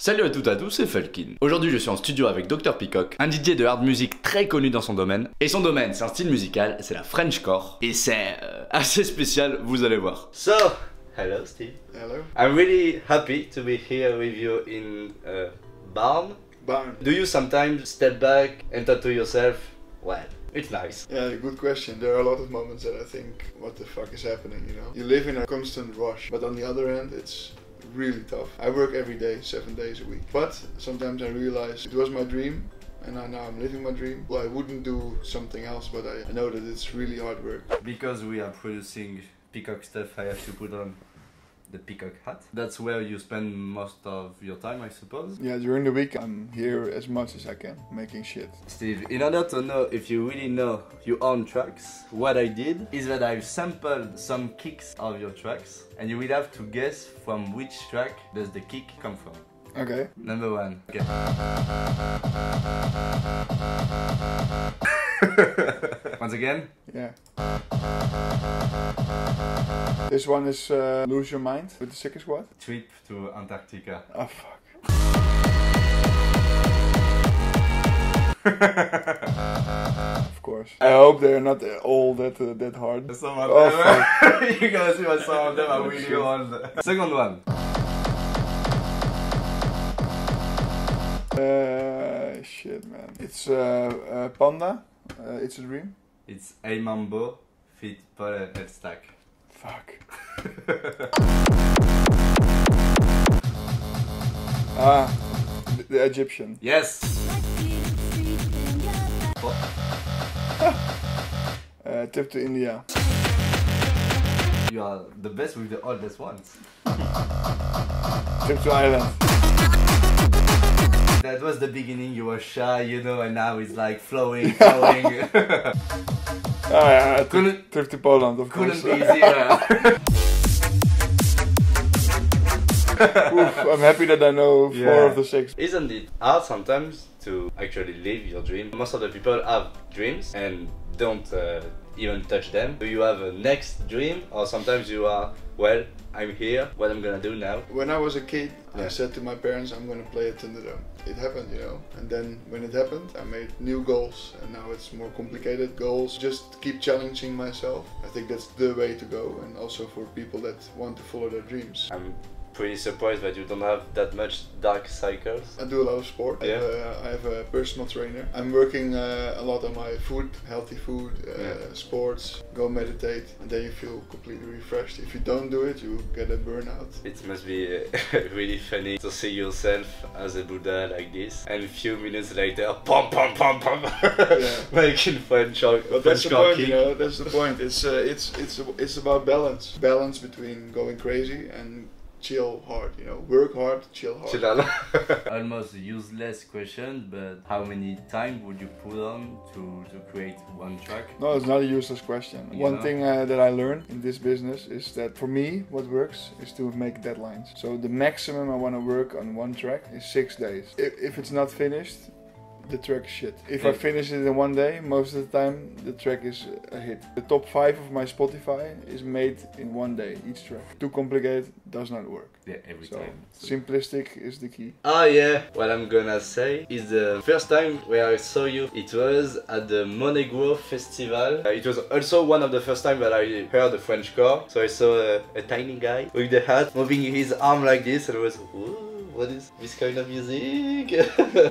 Salut à toutes et à tous, c'est Felkin. Aujourd'hui je suis en studio avec Dr Peacock, un DJ de hard music très connu dans son domaine. Et son domaine c'est un style musical, c'est la Frenchcore. Et c'est assez spécial, vous allez voir. So, hello Steve. Hello. I'm really happy to be here with you in barn. Barn. Do you sometimes step back and talk to yourself? Well, it's nice. Yeah, good question. There are a lot of moments that I think, what the fuck is happening, you know? You live in a constant rush, but on the other hand, it's really tough. I work every day, 7 days a week. But sometimes I realize it was my dream, and now I'm living my dream. Well, I wouldn't do something else, but I know that it's really hard work. Because we are producing Peacock stuff, I have to put on the Peacock hat. That's where you spend most of your time, I suppose. Yeah, during the week I'm here as much as I can, making shit. Steve, in order to know if you really know your own tracks, what I did is that I've sampled some kicks of your tracks, and you will have to guess from which track does the kick come from. Okay. Number one. Okay. Once again. Yeah. This one is Lose Your Mind with the Sicker Squad. Trip to Antarctica. Oh fuck. Of course. I hope they're not all that hard. Some of Oh them. fuck. You're gonna see what some of them are really hard. Second one. Shit man. It's Panda. It's a Dream. It's A Mambo feat Paul et Stack. Fuck. The Egyptian. Yes! Trip to India. You are the best with the oldest ones. Trip to Ireland. That was the beginning, you were shy, you know, and now it's like flowing. Couldn't Trip to Poland, of course. be easier. Oof, I'm happy that I know 4 of the 6. Isn't it hard sometimes to actually live your dream? Most of the people have dreams and don't even touch them. Do you have a next dream, or sometimes you are, well, I'm here, what I'm gonna do now? When I was a kid, I said to my parents, I'm gonna play at Thunderdome. It happened, you know. And then when it happened, I made new goals, and now it's more complicated goals. Just keep challenging myself. I think that's the way to go, and also for people that want to follow their dreams. I'm pretty surprised that you don't have that much dark cycles. I do a lot of sport. Yeah. I have a personal trainer. I'm working a lot on my food, healthy food, sports, go meditate, and then you feel completely refreshed. If you don't do it, you get a burnout. It must be really funny to see yourself as a Buddha like this, and a few minutes later, pom pom pom pom, making French kick. But that's the point, you know. That's the point. It's about balance. Balance between going crazy and chill hard, you know, work hard, chill hard. Almost useless question, but how many time would you put on to create one track? No, it's not a useless question. One thing that I learned in this business is that for me, what works is to make deadlines. So the maximum I want to work on one track is 6 days. If it's not finished, the track is shit. If I finish it in 1 day, most of the time the track is a hit. The top 5 of my Spotify is made in 1 day, each track. Too complicated does not work. Yeah, every time. Simplistic is the key. Oh yeah, what I'm gonna say is the first time where I saw you, it was at the Monegro festival. It was also one of the first time that I heard the Frenchcore. So I saw a tiny guy with the hat moving his arm like this, and I was, ooh. What is this kind of music?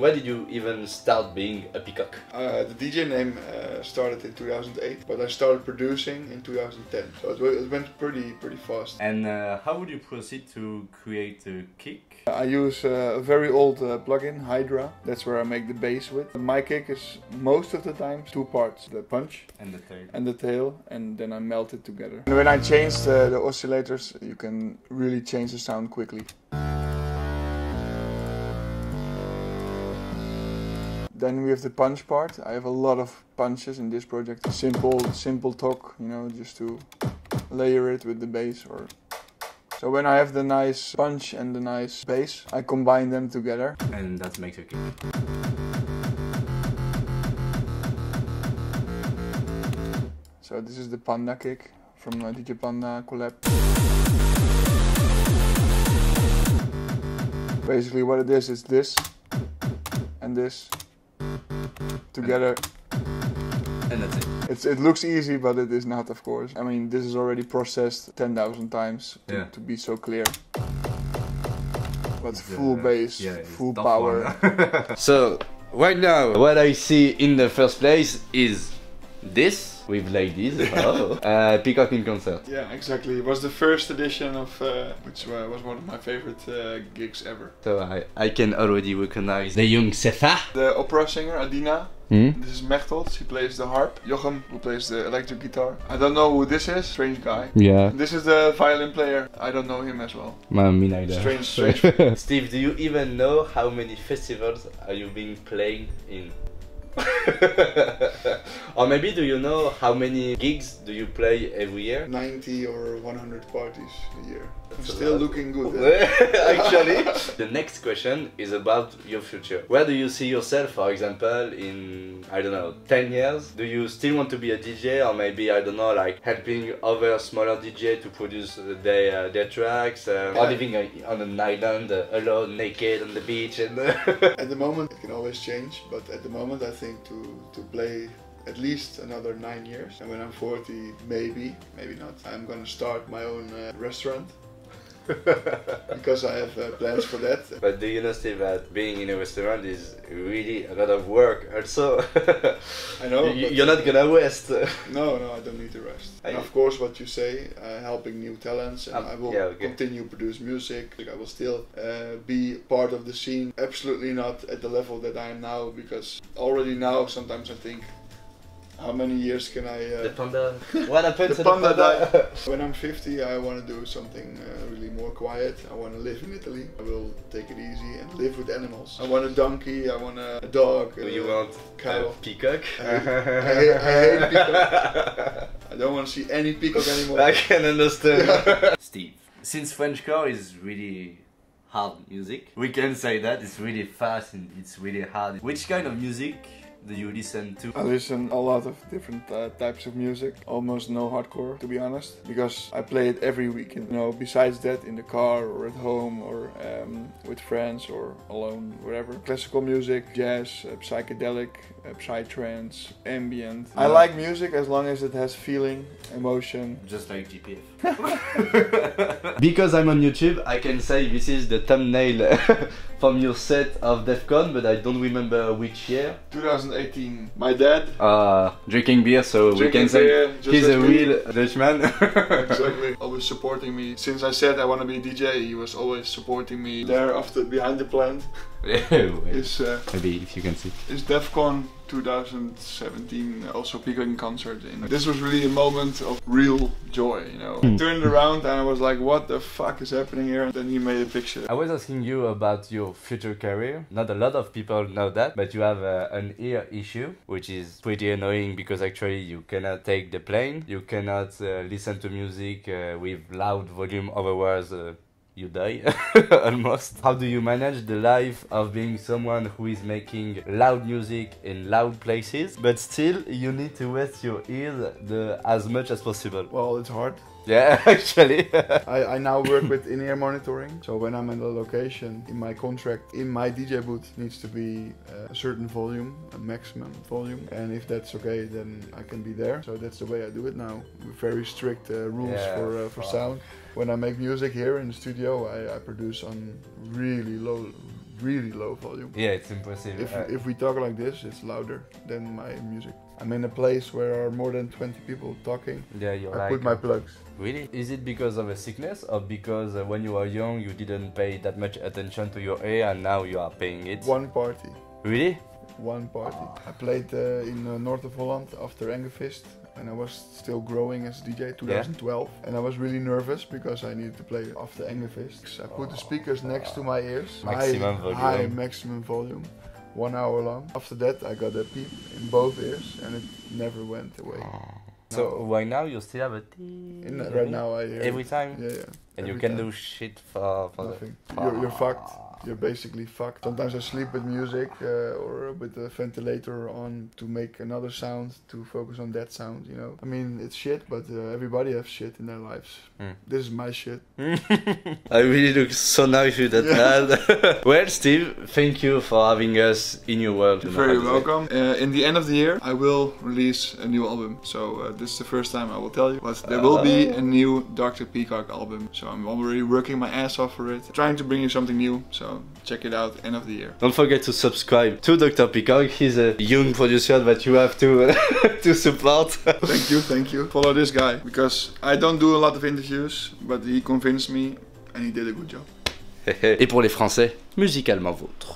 Why did you even start being a peacock? The DJ name started in 2008, but I started producing in 2010, so it went pretty fast. And how would you proceed to create a kick? I use a very old plugin, Hydra. That's where I make the bass with. My kick is most of the time 2 parts, the punch and the tail, and then I melt it together. And when I change the oscillators, you can really change the sound quickly. Then we have the punch part. I have a lot of punches in this project. Simple talk, you know, just to layer it with the bass. So when I have the nice punch and the nice bass, I combine them together. And that makes a kick. So this is the Panda kick from DJ Panda collab. Basically what it is this and this together. And that's it. It looks easy, but it is not, of course. I mean, this is already processed 10,000 times to be so clear. But full bass, full power. So, right now, what I see in the first place is this with ladies. Peacock in concert. Yeah, exactly. It was the first edition of, which was one of my favorite gigs ever. So I can already recognize the young Sefa. The opera singer, Adina. Hmm? This is Mechtelt, he plays the harp. Jochem, who plays the electric guitar. I don't know who this is, strange guy. Yeah. This is the violin player, I don't know him as well. Me neither. Strange. Steve, do you even know how many festivals are you being playing in? Or maybe do you know how many gigs do you play every year? 90 or 100 parties a year. That's I'm still looking good. Actually. The next question is about your future. Where do you see yourself, for example, in, I don't know, 10 years? Do you still want to be a DJ, or maybe, I don't know, like helping other smaller DJ to produce their tracks, or living on an island alone, naked on the beach? And At the moment, it can always change, but at the moment I think to play at least another 9 years. And when I'm 40, maybe not, I'm gonna start my own restaurant. Because I have plans for that. But do you know, Steve, that being in a restaurant is really a lot of work also? I know. You're not gonna rest. No, I don't need to rest. And of course what you say, helping new talents, and I will continue produce music. I will still be part of the scene. Absolutely not at the level that I am now, because already now sometimes I think, how many years can I... the panda... What happened to the panda died. When I'm 50, I want to do something really more quiet. I want to live in Italy. I will take it easy and live with animals. I want a donkey, I want a dog. Do you want cow. A peacock? I hate peacock. I don't want to see any peacock anymore. I can understand. Steve, since Frenchcore is really hard music, we can say that it's really fast and it's really hard. Which kind of music do you listen to? I listen a lot of different types of music, almost no hardcore, to be honest, because I play it every weekend. You know, besides that, in the car or at home or with friends or alone, wherever. Classical music, jazz, psychedelic, psytrance, ambient. I like music as long as it has feeling, emotion. Just like GPF. Because I'm on YouTube, I can say this is the thumbnail from your set of DEF CON, but I don't remember which year. 2018. My dad. Drinking beer, so we can say he's a real Dutchman. Exactly. Always supporting me. Since I said I want to be a DJ, he was always supporting me. There, behind the plant, is maybe if you can see. Is DEF CON 2017, also Peacock in concert. This was really a moment of real joy, you know. I turned around and I was like, what the fuck is happening here? And then he made a picture. I was asking you about your future career. Not a lot of people know that, but you have an ear issue, which is pretty annoying because actually you cannot take the plane, you cannot listen to music with loud volume, otherwise you die almost. How do you manage the life of being someone who is making loud music in loud places, but still you need to rest your ears as much as possible? Well, it's hard. Yeah, actually. I now work with in-ear monitoring, so when I'm in the location, in my contract, in my DJ booth needs to be a certain volume, a maximum volume, and if that's okay, then I can be there. So that's the way I do it now, with very strict rules for sound. When I make music here in the studio, I produce on really low volume. Yeah, it's impressive. If we talk like this, it's louder than my music. I'm in a place where there are more than 20 people talking. Yeah, I put my plugs. Really? Is it because of a sickness, or because when you were young you didn't pay that much attention to your ear and now you are paying it? One party. Really? One party. I played in north of Holland after Engevist, and I was still growing as a DJ, 2012. And I was really nervous because I needed to play after Engevist. I put the speakers next to my ears, high maximum volume, 1 hour long. After that I got a beep in both ears and it never went away. So right now you still have a tea? Right now I hear every time? Yeah. And you can do shit for nothing. You're fucked. you're basically fucked. Sometimes I sleep with music or with the ventilator on to make another sound, to focus on that sound, you know. I mean, it's shit, but everybody has shit in their lives. This is my shit. I really look so nice with that hat. Well, Steve, thank you for having us in your world. You're very welcome. In the end of the year, I will release a new album. So this is the first time I will tell you. But there will be a new Dr. Peacock album. So I'm already working my ass off for it. Trying to bring you something new. So check it out end of the year. Don't forget to subscribe to Dr. Peacock. He's a young producer that you have to to support. Thank you. Follow this guy because I don't do a lot of interviews, but he convinced me and he did a good job. Et pour les Français, musicalement vôtre.